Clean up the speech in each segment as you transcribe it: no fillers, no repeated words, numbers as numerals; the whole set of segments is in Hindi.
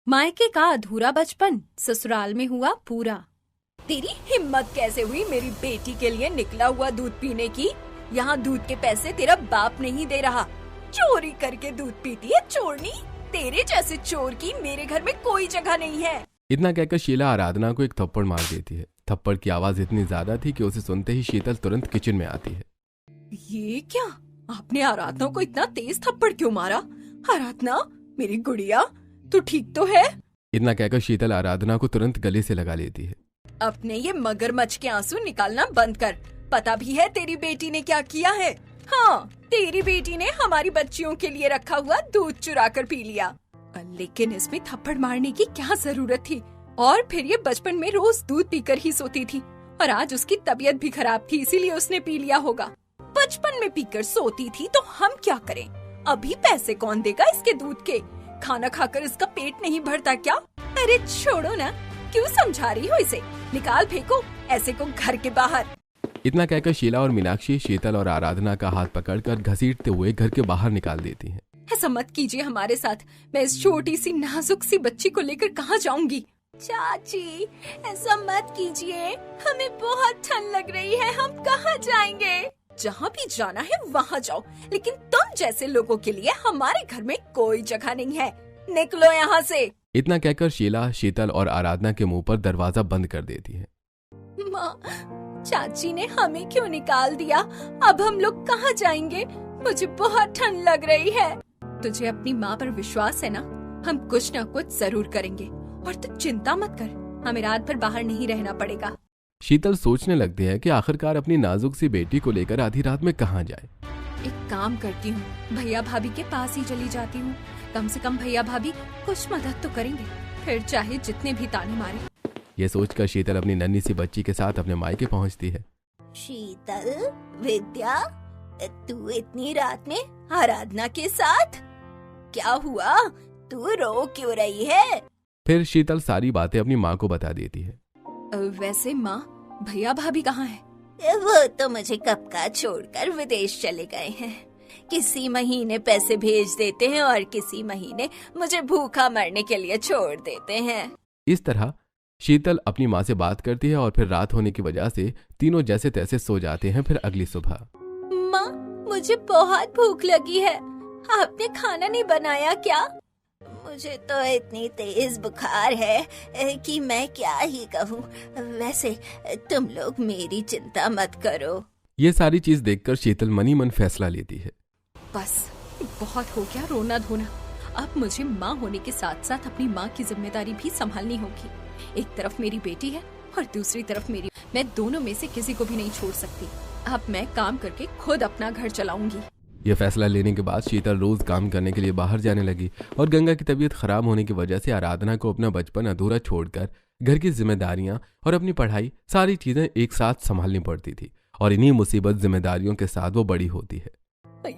मायके का अधूरा बचपन ससुराल में हुआ पूरा। तेरी हिम्मत कैसे हुई मेरी बेटी के लिए निकला हुआ दूध पीने की? यहाँ दूध के पैसे तेरा बाप नहीं दे रहा। चोरी करके दूध पीती है चोरनी। तेरे जैसे चोर की मेरे घर में कोई जगह नहीं है। इतना कहकर शीला आराधना को एक थप्पड़ मार देती है। थप्पड़ की आवाज इतनी ज्यादा थी कि उसे सुनते ही शीतल तुरंत किचन में आती है। ये क्या? आपने आराधना को इतना तेज थप्पड़ क्यों मारा? आराधना मेरी गुड़िया, तू ठीक तो है? इतना कहकर शीतल आराधना को तुरंत गले से लगा लेती है। अपने ये मगरमच्छ के आंसू निकालना बंद कर। पता भी है तेरी बेटी ने क्या किया है? हाँ, तेरी बेटी ने हमारी बच्चियों के लिए रखा हुआ दूध चुरा कर पी लिया। लेकिन इसमें थप्पड़ मारने की क्या जरूरत थी? और फिर ये बचपन में रोज दूध पीकर ही सोती थी और आज उसकी तबीयत भी खराब थी, इसीलिए उसने पी लिया होगा। बचपन में पीकर सोती थी तो हम क्या करें? अभी पैसे कौन देगा इसके दूध के? खाना खाकर इसका पेट नहीं भरता क्या? अरे छोड़ो ना, क्यों समझा रही हो इसे? निकाल फेंको ऐसे को घर के बाहर। इतना कहकर शीला और मीनाक्षी शीतल और आराधना का हाथ पकड़कर घसीटते हुए घर के बाहर निकाल देती हैं। ऐसा मत कीजिए हमारे साथ। मैं इस छोटी सी नाजुक सी बच्ची को लेकर कहाँ जाऊंगी? चाची, ऐसा मत कीजिए, हमें बहुत ठंड लग रही है, हम कहाँ जाएंगे? जहाँ भी जाना है वहाँ जाओ, लेकिन तुम जैसे लोगों के लिए हमारे घर में कोई जगह नहीं है। निकलो यहाँ से। इतना कहकर शीला शीतल और आराधना के मुंह पर दरवाजा बंद कर देती है। माँ, चाची ने हमें क्यों निकाल दिया? अब हम लोग कहाँ जाएंगे? मुझे बहुत ठंड लग रही है। तुझे अपनी माँ पर विश्वास है ना? हम कुछ न कुछ जरूर करेंगे और तू चिंता मत कर, हमें रात भर बाहर नहीं रहना पड़ेगा। शीतल सोचने लगती है कि आखिरकार अपनी नाजुक सी बेटी को लेकर आधी रात में कहाँ जाए। एक काम करती हूँ, भैया भाभी के पास ही चली जाती हूँ। कम से कम भैया भाभी कुछ मदद तो करेंगे, फिर चाहे जितने भी ताने मारे। ये सोचकर शीतल अपनी नन्ही सी बच्ची के साथ अपने मायके पहुँचती है। शीतल, विद्या, तू इतनी रात में आराधना के साथ? क्या हुआ? तू रो क्यों रही है? फिर शीतल सारी बातें अपनी माँ को बता देती है। वैसे माँ, भैया भाभी कहाँ हैं? वो तो मुझे कब का छोड़कर विदेश चले गए हैं। किसी महीने पैसे भेज देते हैं और किसी महीने मुझे भूखा मरने के लिए छोड़ देते हैं। इस तरह शीतल अपनी माँ से बात करती है और फिर रात होने की वजह से तीनों जैसे तैसे सो जाते हैं। फिर अगली सुबह, माँ, मुझे बहुत भूख लगी है, आपने खाना नहीं बनाया क्या? मुझे तो इतनी तेज बुखार है कि मैं क्या ही कहूँ। वैसे तुम लोग मेरी चिंता मत करो। ये सारी चीज देखकर शीतल मनी मन फैसला लेती है। बस बहुत हो गया रोना धोना। अब मुझे माँ होने के साथ साथ अपनी माँ की जिम्मेदारी भी संभालनी होगी। एक तरफ मेरी बेटी है और दूसरी तरफ मेरी। मैं दोनों में से किसी को भी नहीं छोड़ सकती। अब मैं काम करके खुद अपना घर चलाऊंगी। ये फैसला लेने के बाद शीतल रोज काम करने के लिए बाहर जाने लगी और गंगा की तबीयत खराब होने की वजह से आराधना को अपना बचपन अधूरा छोड़कर घर की जिम्मेदारियां और अपनी पढ़ाई सारी चीजें एक साथ संभालनी पड़ती थी और इन्हीं मुसीबत जिम्मेदारियों के साथ वो बड़ी होती है।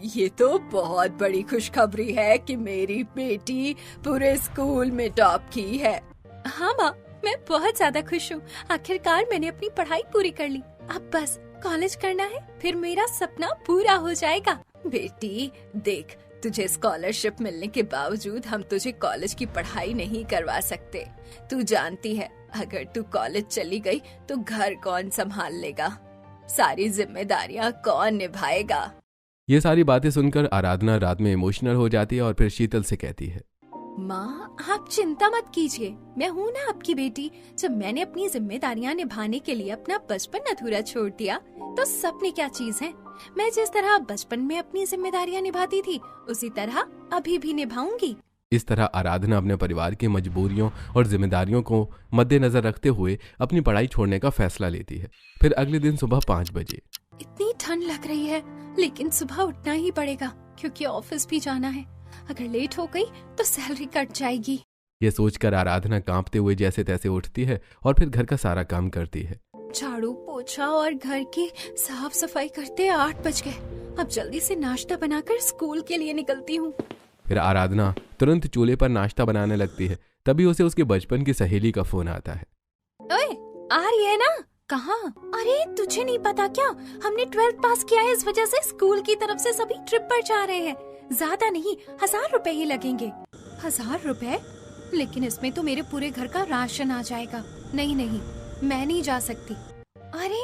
ये तो बहुत बड़ी खुशखबरी है कि मेरी बेटी पूरे स्कूल में टॉप की है। हाँ माँ, मैं बहुत ज्यादा खुश हूँ। आखिरकार मैंने अपनी पढ़ाई पूरी कर ली। अब बस कॉलेज करना है, फिर मेरा सपना पूरा हो जाएगा। बेटी देख, तुझे स्कॉलरशिप मिलने के बावजूद हम तुझे कॉलेज की पढ़ाई नहीं करवा सकते। तू जानती है, अगर तू कॉलेज चली गई तो घर कौन संभाल लेगा? सारी जिम्मेदारियां कौन निभाएगा? ये सारी बातें सुनकर आराधना रात में इमोशनल हो जाती है और फिर शीतल से कहती है, माँ, आप चिंता मत कीजिए, मैं हूँ ना आपकी बेटी। जब मैंने अपनी जिम्मेदारियां निभाने के लिए अपना बचपन अधूरा छोड़ दिया तो सपने क्या चीज है? मैं जिस तरह बचपन में अपनी जिम्मेदारियां निभाती थी उसी तरह अभी भी निभाऊंगी। इस तरह आराधना अपने परिवार की मजबूरियों और जिम्मेदारियों को मद्देनजर रखते हुए अपनी पढ़ाई छोड़ने का फैसला लेती है। फिर अगले दिन सुबह 5 बजे। इतनी ठंड लग रही है, लेकिन सुबह उठना ही पड़ेगा क्योंकि ऑफिस भी जाना है। अगर लेट हो गई तो सैलरी कट जाएगी। ये सोचकर आराधना कांपते हुए जैसे तैसे उठती है और फिर घर का सारा काम करती है। झाड़ू पोछा और घर की साफ सफाई करते 8 बज गए। अब जल्दी से नाश्ता बनाकर स्कूल के लिए निकलती हूँ। फिर आराधना तुरंत चूल्हे पर नाश्ता बनाने लगती है। तभी उसे उसके बचपन की सहेली का फोन आता है। ओए, आ रही है ना? कहाँ? अरे तुझे नहीं पता क्या, हमने 12th पास किया है, इस वजह से स्कूल की तरफ से सभी ट्रिप पर जा रहे हैं। ज्यादा नहीं, 1000 रुपए ही लगेंगे। 1000 रुपए? लेकिन इसमें तो मेरे पूरे घर का राशन आ जाएगा। नहीं नहीं, मैं नहीं जा सकती। अरे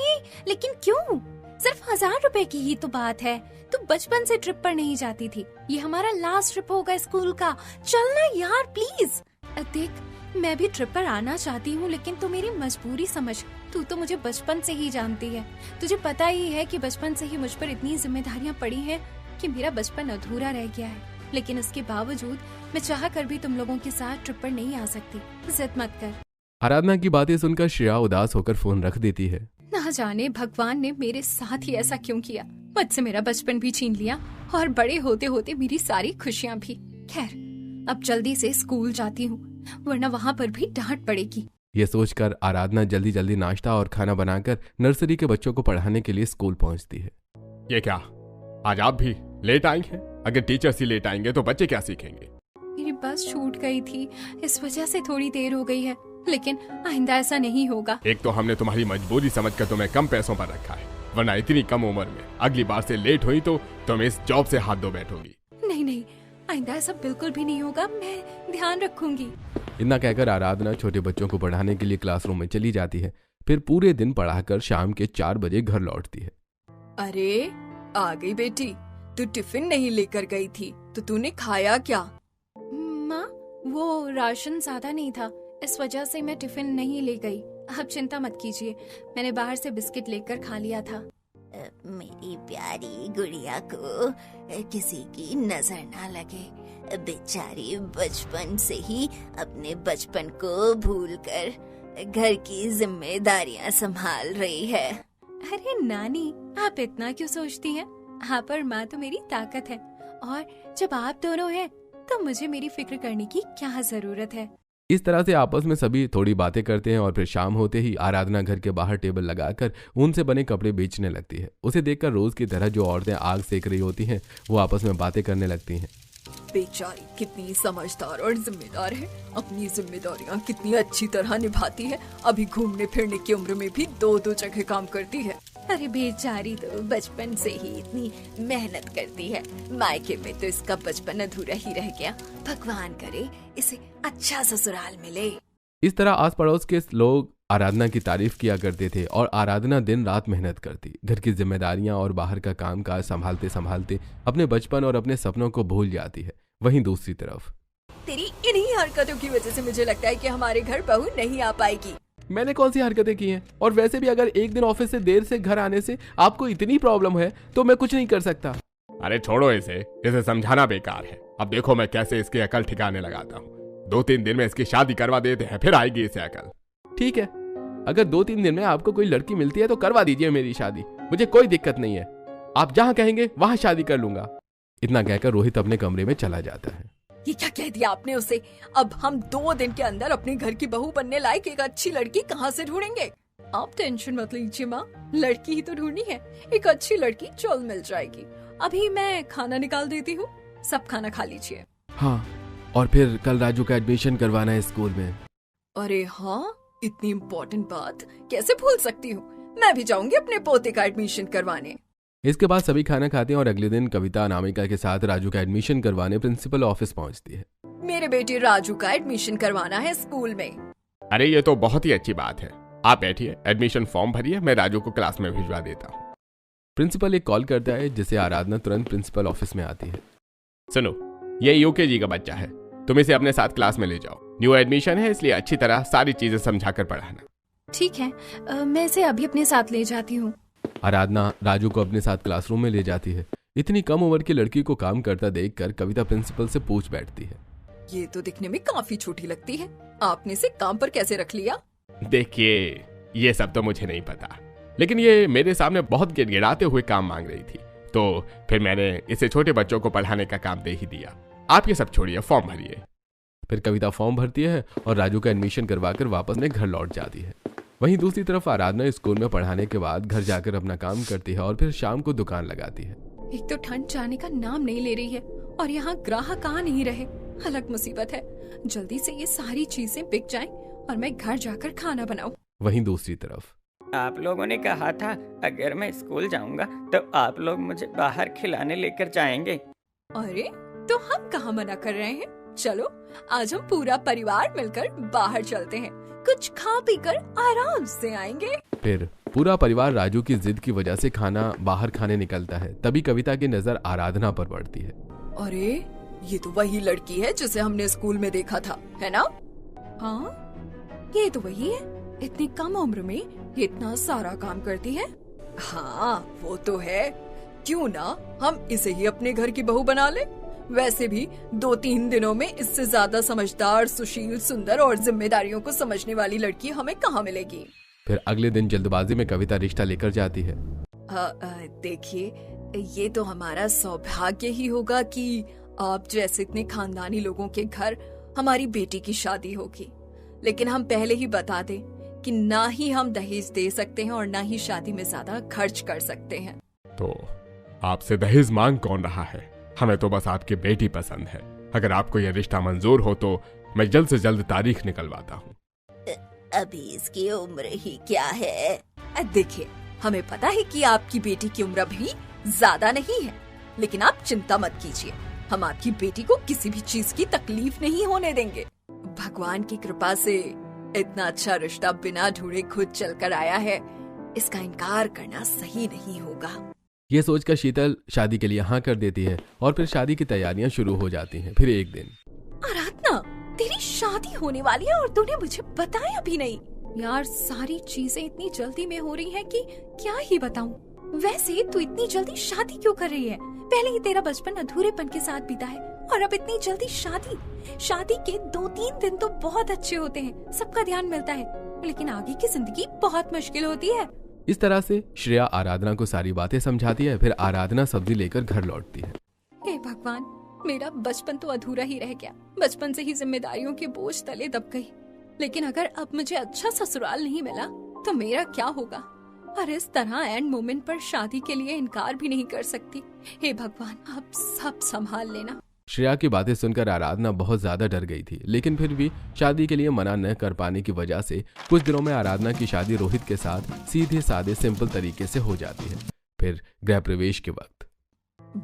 लेकिन क्यों? सिर्फ 1000 रुपए की ही तो बात है। तू बचपन से ट्रिप पर नहीं जाती थी, ये हमारा लास्ट ट्रिप होगा स्कूल का। चलना यार प्लीज। देख, मैं भी ट्रिप पर आना चाहती हूँ, लेकिन तू मेरी मजबूरी समझ। तू तो मुझे बचपन से ही जानती है, तुझे पता ही है कि बचपन से ही मुझ पर इतनी जिम्मेदारियाँ पड़ी हैं कि मेरा बचपन अधूरा रह गया है। लेकिन इसके बावजूद मैं चाह कर भी तुम लोगों के साथ ट्रिप पर नहीं आ सकती। जिद मत कर। आराधना की बातें सुनकर श्रेया उदास होकर फोन रख देती है। ना जाने भगवान ने मेरे साथ ही ऐसा क्यों किया। मुझसे मेरा बचपन भी छीन लिया और बड़े होते होते मेरी सारी खुशियाँ भी। खैर, अब जल्दी से स्कूल जाती हूँ, वरना वहाँ पर भी डांट पड़ेगी। ये सोचकर आराधना जल्दी जल्दी नाश्ता और खाना बनाकर नर्सरी के बच्चों को पढ़ाने के लिए स्कूल पहुँचती है। ये क्या, आज आप भी लेट आई हैं? अगर टीचर्स ही लेट आएंगे तो बच्चे क्या सीखेंगे? मेरी बस छूट गई थी, इस वजह से थोड़ी देर हो गई है, लेकिन आइंदा ऐसा नहीं होगा। एक तो हमने तुम्हारी मजबूरी समझकर तुम्हें कम पैसों पर रखा है, वरना इतनी कम उम्र में अगली बार से लेट हुई तो तुम इस जॉब से हाथ धो बैठोगी। नहीं नहीं, आइंदा ऐसा बिल्कुल भी नहीं होगा, मैं ध्यान रखूंगी। इतना कहकर आराधना छोटे बच्चों को पढ़ाने के लिए क्लासरूम में चली जाती है। फिर पूरे दिन पढ़ाकर शाम के 4 बजे घर लौटती है। अरे आ गई बेटी, तू टिफिन नहीं लेकर गई थी तो तूने खाया क्या? माँ, वो राशन ज्यादा नहीं था, इस वजह से मैं टिफिन नहीं ले गई। आप चिंता मत कीजिए, मैंने बाहर से बिस्किट लेकर खा लिया था। मेरी प्यारी गुड़िया को किसी की नजर ना लगे। बेचारी बचपन से ही अपने बचपन को भूलकर घर की जिम्मेदारियां संभाल रही है। अरे नानी, आप इतना क्यों सोचती हैं? आप और माँ तो मेरी ताकत है, और जब आप दोनों हैं तो मुझे मेरी फिक्र करने की क्या जरूरत है। इस तरह से आपस में सभी थोड़ी बातें करते हैं और फिर शाम होते ही आराधना घर के बाहर टेबल लगाकर ऊन से बने कपड़े बेचने लगती है। उसे देखकर रोज की तरह जो औरतें आग सेक रही होती हैं वो आपस में बातें करने लगती हैं। बेचारी कितनी समझदार और जिम्मेदार है, अपनी जिम्मेदारियां कितनी अच्छी तरह निभाती है। अभी घूमने फिरने की उम्र में भी 2-2 जगह काम करती है। अरे बेचारी तो बचपन से ही इतनी मेहनत करती है, मायके में तो इसका बचपन अधूरा ही रह गया। भगवान करे इसे अच्छा ससुराल मिले। इस तरह आस पड़ोस के लोग आराधना की तारीफ किया करते थे और आराधना दिन रात मेहनत करती, घर की जिम्मेदारियां और बाहर का कामकाज संभालते संभालते अपने बचपन और अपने सपनों को भूल जाती है। वहीं दूसरी तरफ तेरी इन्हीं हरकतों की वजह से मुझे लगता है कि हमारे घर बहू नहीं आ पाएगी। मैंने कौन सी हरकतें की हैं? और वैसे भी अगर एक दिन ऑफिस से देर से घर आने से आपको इतनी प्रॉब्लम है तो मैं कुछ नहीं कर सकता। अरे छोड़ो इसे समझाना बेकार है। अब देखो मैं कैसे इसकी अकल ठिकाने लगाता हूँ। 2-3 दिन में इसकी शादी करवा देते हैं, फिर आएगी इसे अकल। ठीक है, अगर 2-3 दिन में आपको कोई लड़की मिलती है तो करवा दीजिए मेरी शादी, मुझे कोई दिक्कत नहीं है। आप जहाँ कहेंगे वहाँ शादी कर लूंगा। इतना कहकर रोहित अपने कमरे में चला जाता है। ये क्या कह दिया आपने उसे? अब हम 2 दिन के अंदर अपने घर की बहू बनने लायक एक अच्छी लड़की कहाँ से ढूंढेंगे? आप टेंशन मत लीजिए माँ, लड़की ही तो ढूंढनी है, एक अच्छी लड़की जल्द मिल जाएगी। अभी मैं खाना निकाल देती हूँ, सब खाना खा लीजिए। हाँ, और फिर कल राजू का एडमिशन करवाना है स्कूल में। अरे हाँ, इतनी इम्पोर्टेंट बात कैसे भूल सकती हूँ। मैं भी जाऊंगी अपने पोते का एडमिशन करवाने। इसके बाद सभी खाना खाते हैं और अगले दिन कविता अनामिका के साथ राजू का एडमिशन करवाने प्रिंसिपल ऑफिस पहुंचती है। मेरे बेटे राजू का एडमिशन करवाना है स्कूल में। अरे ये तो बहुत ही अच्छी बात है, आप बैठिए, एडमिशन फॉर्म भरिए, मैं राजू को क्लास में भिजवा देता हूँ। प्रिंसिपल एक कॉल करता है जिसे आराधना तुरंत प्रिंसिपल ऑफिस में आती है। सुनो, ये यूकेजी का बच्चा है, तुम इसे अपने साथ क्लास में ले जाओ। न्यू एडमिशन है इसलिए अच्छी तरह सारी चीजें समझाकर पढ़ाना। ठीक है, मैं इसे अभी अपने साथ ले जाती हूँ। आराधना राजू को अपने साथ क्लासरूम में ले जाती है। इतनी कम उम्र की लड़की को काम करता देखकर कविता प्रिंसिपल से पूछ बैठती है। ये तो दिखने में काफी छोटी लगती है, आपने इसे काम पर कैसे रख लिया? देखिए, ये सब तो मुझे नहीं पता, लेकिन ये मेरे सामने बहुत गिड़गिड़ाते हुए काम मांग रही थी, तो फिर मैंने इसे छोटे बच्चों को पढ़ाने का काम दे ही दिया। आप ये सब छोड़िए, फॉर्म भरिए। फिर कविता फॉर्म भरती है और राजू का एडमिशन करवाकर वापस अपने घर लौट जाती है। वहीं दूसरी तरफ आराधना स्कूल में पढ़ाने के बाद घर जाकर अपना काम करती है और फिर शाम को दुकान लगाती है। एक तो ठंड जाने का नाम नहीं ले रही है और यहाँ ग्राहक आ नहीं रहे, अलग मुसीबत है। जल्दी से ये सारी चीजें बिक जाएं और मैं घर जाकर खाना बनाऊं। वहीं दूसरी तरफ आप लोगों ने कहा था अगर मैं स्कूल जाऊंगा तो आप लोग मुझे बाहर खिलाने लेकर जाएंगे। अरे तो हम कहाँ मना कर रहे हैं, चलो आज हम पूरा परिवार मिलकर बाहर चलते हैं, कुछ खा पी कर आराम से आएंगे। फिर पूरा परिवार राजू की जिद की वजह से खाना बाहर खाने निकलता है। तभी कविता की नजर आराधना पर पड़ती है। अरे ये तो वही लड़की है जिसे हमने स्कूल में देखा था, है ना? हाँ, ये तो वही है। इतनी कम उम्र में ये इतना सारा काम करती है। हाँ वो तो है, क्यों ना हम इसे ही अपने घर की बहू बना ले। वैसे भी 2-3 दिनों में इससे ज्यादा समझदार, सुशील, सुंदर और जिम्मेदारियों को समझने वाली लड़की हमें कहाँ मिलेगी। फिर अगले दिन जल्दबाजी में कविता रिश्ता लेकर जाती है। देखिए, ये तो हमारा सौभाग्य ही होगा कि आप जैसे इतने खानदानी लोगों के घर हमारी बेटी की शादी होगी। लेकिन हम पहले ही बता दें कि ना ही हम दहेज दे सकते हैं और ना ही शादी में ज्यादा खर्च कर सकते हैं। तो आपसे दहेज मांग कौन रहा है? हमें तो बस आपकी बेटी पसंद है। अगर आपको यह रिश्ता मंजूर हो तो मैं जल्द से जल्द तारीख निकलवाता हूँ। अभी इसकी उम्र ही क्या है? देखिए, हमें पता है कि आपकी बेटी की उम्र भी ज्यादा नहीं है, लेकिन आप चिंता मत कीजिए, हम आपकी बेटी को किसी भी चीज की तकलीफ नहीं होने देंगे। भगवान की कृपा से इतना अच्छा रिश्ता बिना ढूंढे खुद चलकर आया है, इसका इनकार करना सही नहीं होगा। ये सोचकर शीतल शादी के लिए हाँ कर देती है और फिर शादी की तैयारियां शुरू हो जाती हैं। फिर एक दिन, आराधना, तेरी शादी होने वाली है और तूने मुझे बताया भी नहीं। यार, सारी चीजें इतनी जल्दी में हो रही हैं कि क्या ही बताऊं। वैसे तू इतनी जल्दी शादी क्यों कर रही है? पहले ही तेरा बचपन अधूरेपन के साथ बीता है और अब इतनी जल्दी शादी। शादी के 2-3 दिन तो बहुत अच्छे होते हैं, सबका ध्यान मिलता है, लेकिन आगे की जिंदगी बहुत मुश्किल होती है। इस तरह से श्रेया आराधना को सारी बातें समझाती है। फिर आराधना सब्जी लेकर घर लौटती है। हे भगवान, मेरा बचपन तो अधूरा ही रह गया। बचपन से ही जिम्मेदारियों के बोझ तले दब गई। लेकिन अगर अब मुझे अच्छा ससुराल नहीं मिला तो मेरा क्या होगा? और इस तरह एंड मोमेंट पर शादी के लिए इनकार भी नहीं कर सकती। हे भगवान, आप सब संभाल लेना। श्रेया की बातें सुनकर आराधना बहुत ज्यादा डर गई थी, लेकिन फिर भी शादी के लिए मना न कर पाने की वजह से कुछ दिनों में आराधना की शादी रोहित के साथ सीधे सादे सिंपल तरीके से हो जाती है। फिर गृह प्रवेश के वक्त,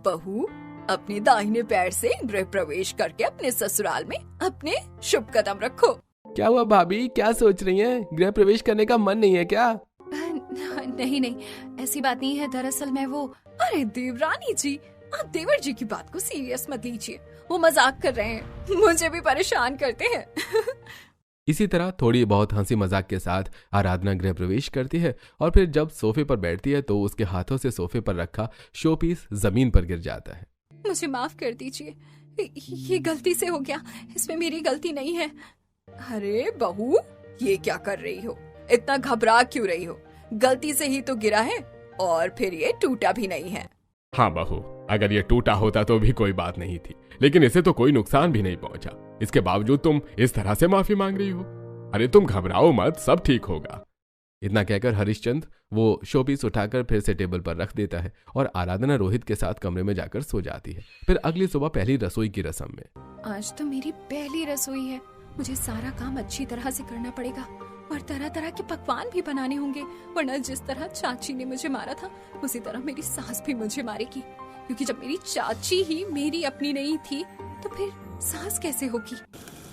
बहू अपने दाहिने पैर से गृह प्रवेश करके अपने ससुराल में अपने शुभ कदम रखो। क्या हुआ भाभी, क्या सोच रही हैं? गृह प्रवेश करने का मन नहीं है क्या? नहीं, ऐसी बात नहीं है। दरअसल मैं वो अरे देवरानी जी, आप देवर जी की बात को सीरियस मत लीजिए, वो मजाक कर रहे हैं, मुझे भी परेशान करते हैं। इसी तरह थोड़ी बहुत हंसी मजाक के साथ आराधना गृह प्रवेश करती है और फिर जब सोफे पर बैठती है तो उसके हाथों से सोफे पर रखा शो पीस जमीन पर गिर जाता है। मुझे माफ कर दीजिए, ये गलती से हो गया, इसमें मेरी गलती नहीं है। अरे बहू, ये क्या कर रही हो? इतना घबरा क्यों रही हो? गलती से ही तो गिरा है और फिर ये टूटा भी नहीं है। हाँ बहू, अगर ये टूटा होता तो भी कोई बात नहीं थी, लेकिन इसे तो कोई नुकसान भी नहीं पहुंचा। इसके बावजूद तुम इस तरह से माफी मांग रही हो। अरे तुम घबराओ मत, सब ठीक होगा। इतना कहकर हरिश्चंद्र वो शोपीस उठाकर फिर से टेबल पर रख देता है और आराधना रोहित के साथ कमरे में जाकर सो जाती है। फिर अगली सुबह पहली रसोई की रस्म में, आज तो मेरी पहली रसोई है, मुझे सारा काम अच्छी तरह से करना पड़ेगा और तरह तरह के पकवान भी बनाने होंगे, वरना जिस तरह चाची ने मुझे मारा था उसी तरह मेरी सास भी मुझे मारेगी, क्योंकि जब मेरी चाची ही मेरी अपनी नहीं थी तो फिर सास कैसे होगी।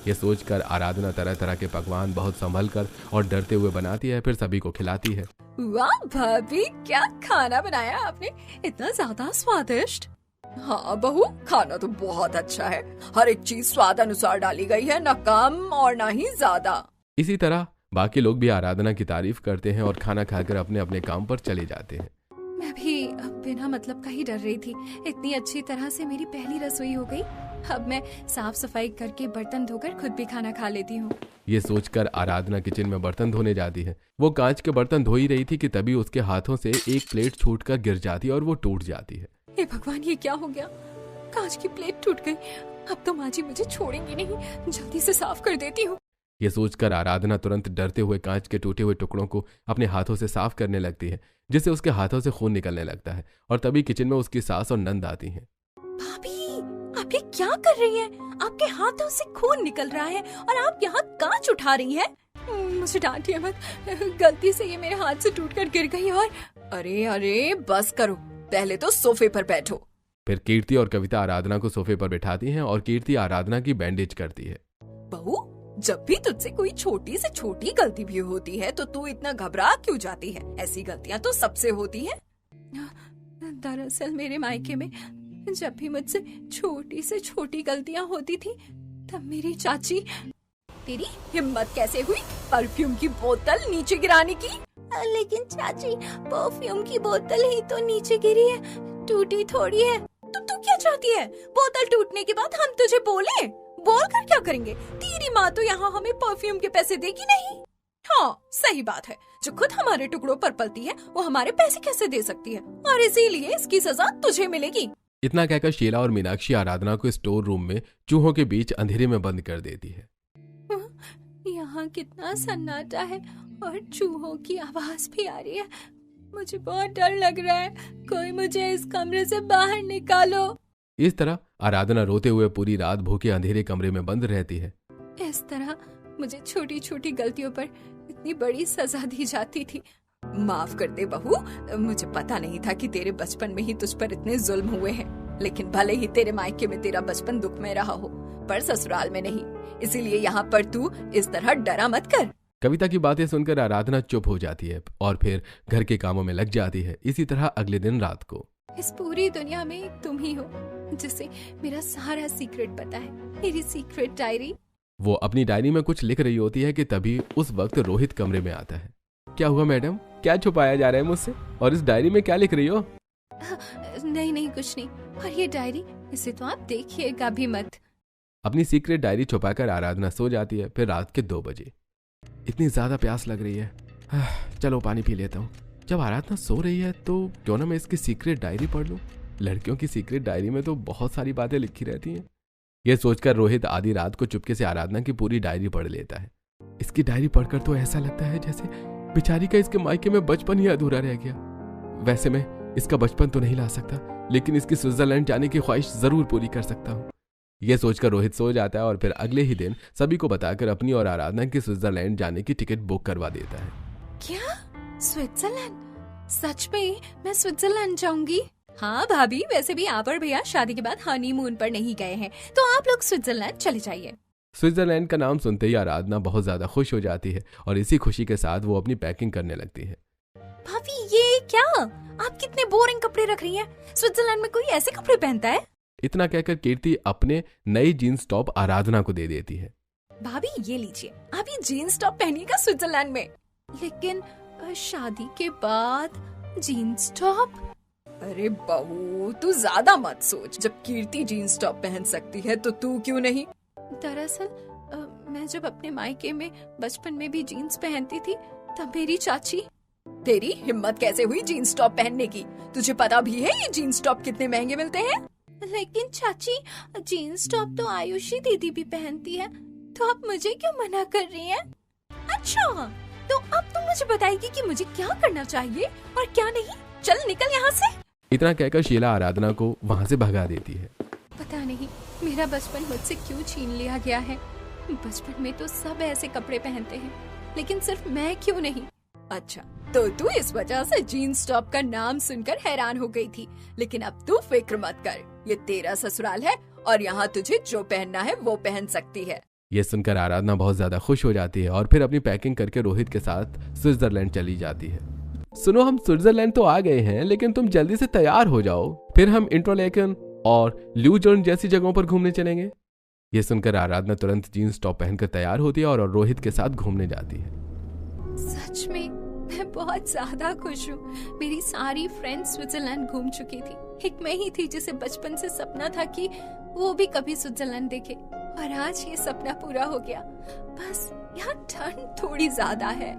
ये सोचकर आराधना तरह तरह के पकवान बहुत संभल कर और डरते हुए बनाती है, फिर सभी को खिलाती है। वाह भाभी, क्या खाना बनाया आपने, इतना ज्यादा स्वादिष्ट। हाँ बहू, खाना तो बहुत अच्छा है, हर एक चीज स्वाद अनुसार डाली गई है, न कम और न ही ज्यादा। इसी तरह बाकी लोग भी आराधना की तारीफ करते हैं और खाना खाकर अपने अपने काम पर चले जाते हैं। मैं भी बिना मतलब का ही डर रही थी, इतनी अच्छी तरह से मेरी पहली रसोई हो गई। अब मैं साफ सफाई करके बर्तन धोकर खुद भी खाना खा लेती हूँ। ये सोचकर आराधना किचन में बर्तन धोने जाती है। वो कांच के बर्तन धो ही रही थी कि तभी उसके हाथों से एक प्लेट छूटकर गिर जाती है और वो टूट जाती है। हे भगवान, ये क्या हो गया? कांच की प्लेट टूट गई। अब तो माँ जी मुझे छोड़ेंगी नहीं, जल्दी से साफ कर देती हूँ। ये सोचकर आराधना तुरंत डरते हुए कांच के टूटे हुए टुकड़ों को अपने हाथों से साफ करने लगती है, जिससे उसके हाथों से खून निकलने लगता है। और तभी किचन में उसकी सास और नंद आती हैं। भाभी, आप ये क्या कर रही हैं? आपके हाथों से खून निकल रहा है और आप यहाँ कांच उठा रही हैं। मुझे डांटिए मत, गलती से ये मेरे हाथ से टूटकर गिर गई। और अरे बस करो, पहले तो सोफे पर बैठो। फिर कीर्ति और कविता आराधना को सोफे पर बिठाती हैं और कीर्ति आराधना की बैंडेज करती है। बहू, जब भी तुझसे कोई छोटी से छोटी गलती भी होती है तो तू इतना घबरा क्यों जाती है? ऐसी गलतियां तो सबसे होती हैं। दरअसल मेरे मायके में जब भी मुझसे छोटी से छोटी गलतियां होती थी तब मेरी चाची। तेरी हिम्मत कैसे हुई परफ्यूम की बोतल नीचे गिराने की? लेकिन चाची, परफ्यूम की बोतल ही तो नीचे गिरी है, टूटी थोड़ी है। तो तू क्या चाहती है? बोतल टूटने के बाद हम तुझे बोल कर क्या करेंगे? तेरी माँ तो यहाँ हमें परफ्यूम के पैसे देगी नहीं। हाँ, सही बात है। जो खुद हमारे टुकड़ों पर पलती है वो हमारे पैसे कैसे दे सकती है? और इसीलिए इसकी सजा तुझे मिलेगी। इतना कहकर शीला और मीनाक्षी आराधना को स्टोर रूम में चूहों के बीच अंधेरे में बंद कर देती है। यहाँ कितना सन्नाटा है और चूहों की आवाज भी आ रही है। मुझे बहुत डर लग रहा है, कोई मुझे इस कमरे से बाहर निकालो। इस तरह आराधना रोते हुए पूरी रात भूखे अंधेरे कमरे में बंद रहती है। इस तरह मुझे छोटी छोटी गलतियों पर इतनी बड़ी सजा दी जाती थी। माफ कर दे बहू, मुझे पता नहीं था कि तेरे बचपन में ही तुझ पर इतने जुल्म हुए हैं। लेकिन भले ही तेरे मायके में तेरा बचपन दुखमय रहा हो, पर ससुराल में नहीं। इसीलिए यहाँ पर तू इस तरह डरा मत कर। कविता की बातें सुनकर आराधना चुप हो जाती है और फिर घर के कामों में लग जाती है। इसी तरह अगले दिन रात को इस पूरी दुनिया में एक तुम ही हो जिसे मेरा सारा सीक्रेट पता है, मेरी सीक्रेट डायरी। वो अपनी डायरी में कुछ लिख रही होती है कि तभी उस वक्त रोहित कमरे में आता है। क्या हुआ मैडम, क्या छुपाया जा रहा है मुझसे? और इस डायरी में क्या लिख रही हो? नहीं कुछ नहीं। और ये डायरी, इसे तो आप देखिएगा भी मत। अपनी सीक्रेट डायरी छुपाकर आराधना सो जाती है। फिर रात के 2 बजे इतनी ज्यादा प्यास लग रही है, चलो पानी पी लेता हूँ। जब आराधना सो रही है तो क्यों ना मैं इसकी सीक्रेट डायरी पढ़ लूं। लड़कियों की सीक्रेट डायरी में तो बहुत सारी बातें लिखी रहती हैं। यह सोचकर रोहित आधी रात को चुपके से आराधना की पूरी डायरी पढ़ लेता है। इसकी डायरी पढ़कर तो ऐसा लगता है जैसे बेचारी का इसके मायके में बचपन ही अधूरा रह गया। वैसे मैं इसका बचपन तो नहीं ला सकता, लेकिन इसकी स्विट्जरलैंड जाने की ख्वाहिश जरूर पूरी कर सकता हूँ। यह सोचकर रोहित सो जाता है और फिर अगले ही दिन सभी को बताकर अपनी और आराधना की स्विट्जरलैंड जाने की टिकट बुक करवा देता है। क्या? स्विट्जरलैंड? सच में मैं स्विट्जरलैंड जाऊंगी? हाँ भाभी, वैसे भी आप और भैया शादी के बाद हनीमून पर नहीं गए हैं, तो आप लोग स्विट्जरलैंड चले जाइए। स्विट्जरलैंड का नाम सुनते ही आराधना बहुत ज्यादा खुश हो जाती है और इसी खुशी के साथ वो अपनी पैकिंग करने लगती है। भाभी, ये क्या? आप कितने बोरिंग कपड़े रख रही हैं। स्विट्जरलैंड में कोई ऐसे कपड़े पहनता है? इतना कहकर कीर्ति अपने नई जीन्स टॉप आराधना को दे देती है। भाभी ये लीजिए, आप ये जीन्स टॉप पहनिएगा स्विट्जरलैंड में। लेकिन शादी के बाद जीन्स टॉप? अरे बहू, तू ज्यादा मत सोच। जब कीर्ति जीन्स टॉप पहन सकती है तो तू क्यों नहीं? दरअसल मैं जब अपने मायके में बचपन में भी जीन्स पहनती थी तब मेरी चाची। तेरी हिम्मत कैसे हुई जीन्स टॉप पहनने की? तुझे पता भी है ये जीन्स टॉप कितने महंगे मिलते हैं? लेकिन चाची, जीन्स टॉप तो आयुषी दीदी भी पहनती है, तो आप मुझे क्यों मना कर रही हैं? अच्छा, तो अब तुम मुझे बताएगी कि मुझे क्या करना चाहिए और क्या नहीं। चल निकल यहाँ से। इतना कहकर शीला आराधना को वहाँ से भगा देती है। पता नहीं मेरा बचपन मुझसे क्यों छीन लिया गया है। बचपन में तो सब ऐसे कपड़े पहनते हैं, लेकिन सिर्फ मैं क्यों नहीं? अच्छा, तो तू इस वजह से जीन्स टॉप का नाम सुनकर हैरान हो गई थी। लेकिन अब तू फिक्र मत कर, ये तेरा ससुराल है और यहाँ तुझे जो पहनना है वो पहन सकती है। ये सुनकर आराधना बहुत ज्यादा खुश हो जाती है और फिर अपनी पैकिंग करके रोहित के साथ स्विट्जरलैंड चली जाती है। सुनो, हम स्विट्जरलैंड तो आ गए हैं, लेकिन तुम जल्दी से तैयार हो जाओ, फिर हम इंटरलेकन और ल्यूजर्न जैसी जगहों पर घूमने चलेंगे। ये सुनकर आराधना तुरंत जीन्स टॉप पहनकर तैयार होती है और रोहित के साथ घूमने जाती है। सच में मैं बहुत ज्यादा खुश हूँ। मेरी सारी फ्रेंड्स स्विट्जरलैंड घूम चुकी थी। एक मैं ही थी जिसे बचपन से सपना था कि वो भी कभी स्विट्जरलैंड देखे, और आज ये सपना पूरा हो गया। बस यहाँ ठंड थोड़ी ज्यादा है।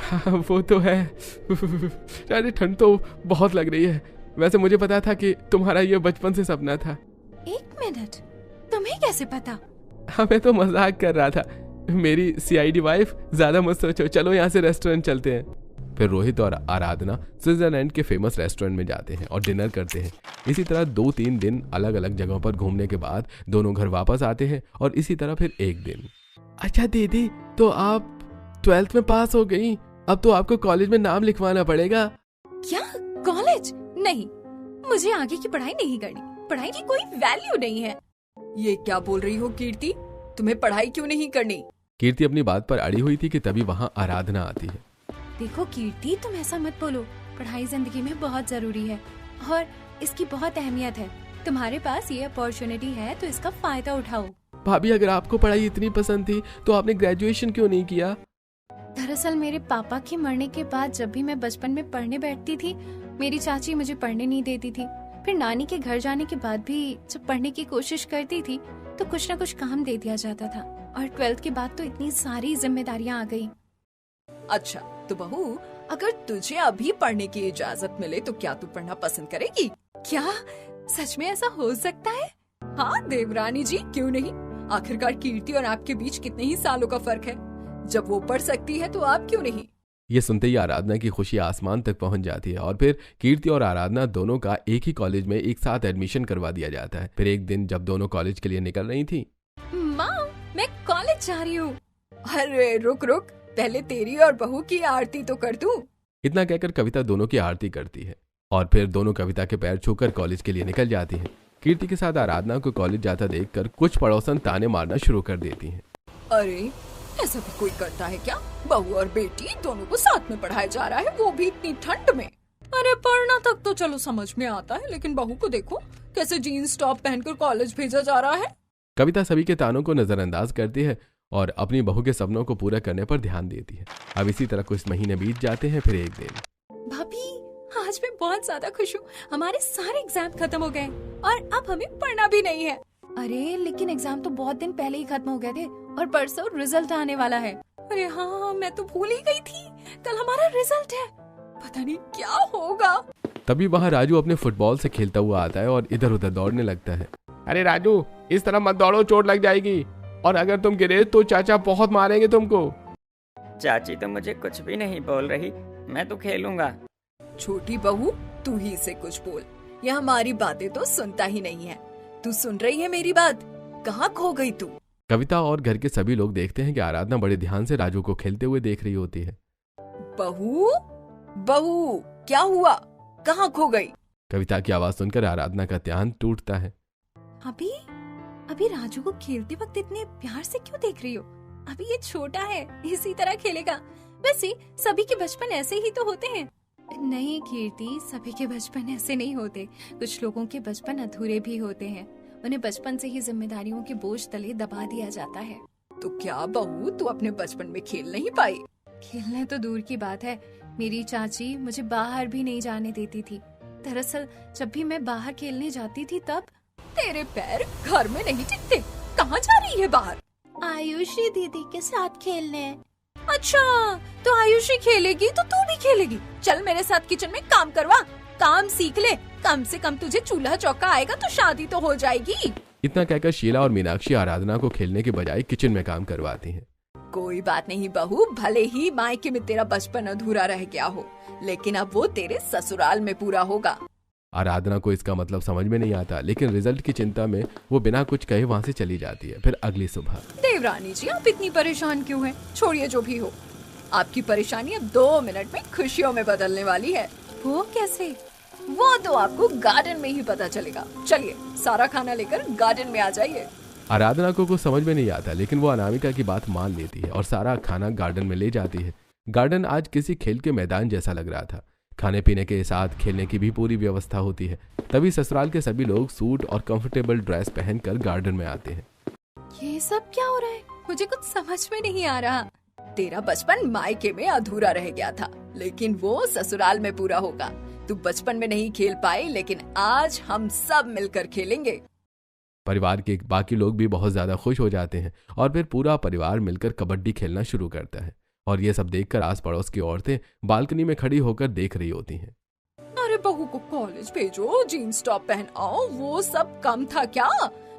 हाँ, वो तो है। अरे ठंड तो बहुत लग रही है। वैसे मुझे पता था कि तुम्हारा ये बचपन से सपना था। 1 मिनट, तुम्हें कैसे पता? हाँ, मैं तो मजाक कर रहा था। मेरी CID वाइफ, ज्यादा मत सोचो, चलो यहाँ से रेस्टोरेंट चलते हैं। फिर रोहित और आराधना स्विट्जरलैंड के फेमस रेस्टोरेंट में जाते हैं और डिनर करते हैं। इसी तरह 2-3 दिन अलग अलग जगहों पर घूमने के बाद दोनों घर वापस आते हैं और इसी तरह फिर एक दिन। अच्छा दीदी, तो आप 12th में पास हो गई, अब तो आपको कॉलेज में नाम लिखवाना पड़ेगा। क्या? कॉलेज? नहीं, मुझे आगे की पढ़ाई नहीं करनी, पढ़ाई की कोई वैल्यू नहीं है। ये क्या बोल रही हो कीर्ति? तुम्हें पढ़ाई क्यों नहीं करनी? कीर्ति अपनी बात पर अड़ी हुई थी कि तभी वहाँ आराधना आती है। देखो कीर्ति, तुम ऐसा मत बोलो, पढ़ाई जिंदगी में बहुत जरूरी है और इसकी बहुत अहमियत है। तुम्हारे पास ये अपॉर्चुनिटी है तो इसका फायदा उठाओ। भाभी, अगर आपको पढ़ाई इतनी पसंद थी तो आपने ग्रेजुएशन क्यों नहीं किया? दरअसल मेरे पापा के मरने के बाद जब भी मैं बचपन में पढ़ने बैठती थी, मेरी चाची मुझे पढ़ने नहीं देती थी। फिर नानी के घर जाने के बाद भी जब पढ़ने की कोशिश करती थी तो कुछ न कुछ काम दे दिया जाता था और 12th के बाद तो इतनी सारी जिम्मेदारियां आ गई। अच्छा तो बहू, अगर तुझे अभी पढ़ने की इजाजत मिले तो क्या तू पढ़ना पसंद करेगी? क्या सच में ऐसा हो सकता है? हाँ देवरानी जी, क्यों नहीं? आखिरकार कीर्ति और आपके बीच कितने ही सालों का फर्क है। जब वो पढ़ सकती है तो आप क्यों नहीं? ये सुनते ही आराधना की खुशी आसमान तक पहुंच जाती है और फिर कीर्ति और आराधना दोनों का एक ही कॉलेज में एक साथ एडमिशन करवा दिया जाता है। फिर एक दिन जब दोनों कॉलेज के लिए निकल रही थी, माँ, मैं कॉलेज जा रही हूँ। अरे रुक रुक, पहले तेरी और बहू की आरती तो कर दूं। इतना कहकर कविता दोनों की आरती करती है और फिर दोनों कविता के पैर छूकर कॉलेज के लिए निकल जाती हैं। कीर्ति के साथ आराधना को कॉलेज जाता देखकर कुछ पड़ोसन ताने मारना शुरू कर देती हैं। अरे ऐसा भी कोई करता है क्या? बहू और बेटी दोनों को साथ में पढ़ाया जा रहा है, वो भी इतनी ठंड में। अरे पढ़ना तक तो चलो समझ में आता है, लेकिन बहू को देखो कैसे जीन्स टॉप पहनकर कॉलेज भेजा जा रहा है। कविता सभी के तानों को नजरअंदाज करती है और अपनी बहू के सपनों को पूरा करने पर ध्यान देती है। अब इसी तरह कुछ महीने बीत जाते हैं। फिर एक दिन, भाभी, आज मैं बहुत ज्यादा खुश हूँ, हमारे सारे एग्जाम खत्म हो गए और अब हमें पढ़ना भी नहीं है। अरे लेकिन एग्जाम तो बहुत दिन पहले ही खत्म हो गए थे और परसों रिजल्ट आने वाला है। अरे हाँ, मैं तो भूल ही गई थी, कल हमारा रिजल्ट है। पता नहीं क्या होगा। तभी वहाँ राजू अपने फुटबॉल से खेलता हुआ आता है और इधर उधर दौड़ने लगता है। अरे राजू, इस तरह मत दौड़ो, चोट लग जाएगी, और अगर तुम गिरे तो चाचा बहुत मारेंगे तुमको। चाची तो मुझे कुछ भी नहीं बोल रही, मैं तो खेलूंगा। छोटी बहू, तू ही से कुछ बोल, ये हमारी बातें तो सुनता ही नहीं है। तू सुन रही है मेरी बात? कहाँ खो गई तू? कविता और घर के सभी लोग देखते हैं कि आराधना बड़े ध्यान से राजू को खेलते हुए देख रही होती है। बहू, बहू, क्या हुआ? कहाँ खो गई? कविता की आवाज सुनकर आराधना का ध्यान टूटता है। अभी राजू को खेलते वक्त इतने प्यार से क्यों देख रही हो? अभी ये छोटा है, इसी तरह खेलेगा। वैसे सभी के बचपन ऐसे ही तो होते हैं। नहीं कीर्ति, सभी के बचपन ऐसे नहीं होते। कुछ लोगों के बचपन अधूरे भी होते हैं, उन्हें बचपन से ही जिम्मेदारियों के बोझ तले दबा दिया जाता है। तो क्या बहू, तू अपने बचपन में खेल नहीं पाई? खेलने तो दूर की बात है, मेरी चाची मुझे बाहर भी नहीं जाने देती थी। दरअसल जब भी मैं बाहर खेलने जाती थी तब तेरे पैर घर में नहीं टिकते, कहाँ जा रही है बाहर? आयुषी दीदी के साथ खेलने। अच्छा, तो आयुषी खेलेगी तो तू भी खेलेगी। चल मेरे साथ किचन में काम करवा, काम सीख ले, कम से कम तुझे चूल्हा चौका आएगा तो शादी तो हो जाएगी। इतना कहकर शीला और मीनाक्षी आराधना को खेलने के बजाय किचन में काम करवाती हैं। कोई बात नहीं बहू, भले ही मायके में तेरा बचपन अधूरा रह गया हो, लेकिन अब वो तेरे ससुराल में पूरा होगा। आराधना को इसका मतलब समझ में नहीं आता, लेकिन रिजल्ट की चिंता में वो बिना कुछ कहे वहाँ से चली जाती है। फिर अगली सुबह, देवरानी जी, आप इतनी परेशान क्यों हैं? छोड़िए जो भी हो, आपकी परेशानी अब 2 मिनट में खुशियों में बदलने वाली है। वो कैसे? वो तो आपको गार्डन में ही पता चलेगा। चलिए सारा खाना लेकर गार्डन में आ जाइए। आराधना को कुछ समझ में नहीं आता, लेकिन वो अनामिका की बात मान लेती है और सारा खाना गार्डन में ले जाती है। गार्डन आज किसी खेल के मैदान जैसा लग रहा था। खाने पीने के साथ खेलने की भी पूरी व्यवस्था होती है। तभी ससुराल के सभी लोग सूट और कंफर्टेबल ड्रेस पहनकर गार्डन में आते हैं। ये सब क्या हो रहा है? मुझे कुछ समझ में नहीं आ रहा। तेरा बचपन मायके में अधूरा रह गया था, लेकिन वो ससुराल में पूरा होगा। तू बचपन में नहीं खेल पाई, लेकिन आज हम सब मिलकर खेलेंगे। परिवार के बाकी लोग भी बहुत ज्यादा खुश हो जाते हैं और फिर पूरा परिवार मिलकर कबड्डी खेलना शुरू करता है। और ये सब देखकर आस पड़ोस की औरतें बालकनी में खड़ी होकर देख रही होती हैं। अरे बहू को कॉलेज भेजो, जीन्स टॉप पहन आओ, वो सब कम था क्या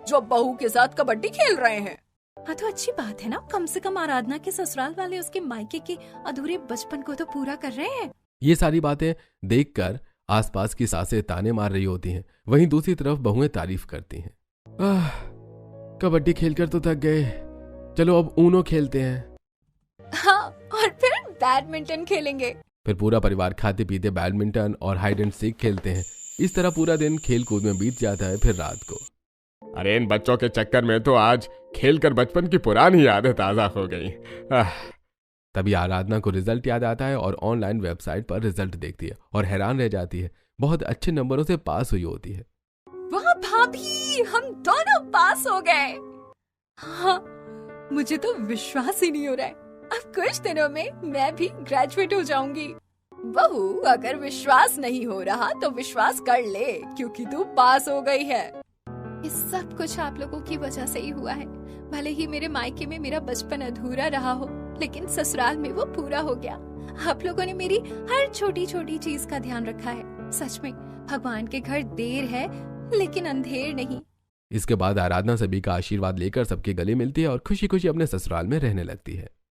जो बहू के साथ कबड्डी खेल रहे हैं? हाँ तो अच्छी बात है ना, कम से कम आराधना के ससुराल वाले उसके मायके के अधूरे बचपन को तो पूरा कर रहे हैं। ये सारी बातें देखकर आसपास की सासें ताने मार रही होती हैं, वहीं दूसरी तरफ बहुएं तारीफ करती हैं। कबड्डी खेलकर तो थक गए, चलो अब ऊनो खेलते हैं। हाँ, और फिर बैडमिंटन खेलेंगे। फिर पूरा परिवार खाते पीते बैडमिंटन और हाइड एंड सीक खेलते हैं। इस तरह पूरा दिन खेल कूद में बीत जाता है। फिर रात को अरे इन बच्चों के चक्कर में तो आज खेलकर बचपन की पुरानी यादें ताज़ा हो गई। तभी आराधना को रिजल्ट याद आता है और ऑनलाइन वेबसाइट पर रिजल्ट देखती है और हैरान रह जाती है। बहुत अच्छे नंबरों से पास हुई होती है। वाह भाभी, हम दोनों पास हो गए। हाँ, मुझे तो विश्वास ही नहीं हो रहा है। अब कुछ दिनों में मैं भी ग्रेजुएट हो जाऊंगी। बहू, अगर विश्वास नहीं हो रहा तो विश्वास कर ले, क्योंकि तू पास हो गई है। ये सब कुछ आप लोगों की वजह से ही हुआ है। भले ही मेरे मायके में मेरा बचपन अधूरा रहा हो, लेकिन ससुराल में वो पूरा हो गया। आप लोगों ने मेरी हर छोटी छोटी चीज का ध्यान रखा है। सच में भगवान के घर देर है लेकिन अंधेर नहीं। इसके बाद आराधना सभी का आशीर्वाद लेकर सबके गले मिलती है और खुशी खुशी अपने ससुराल में रहने लगती है।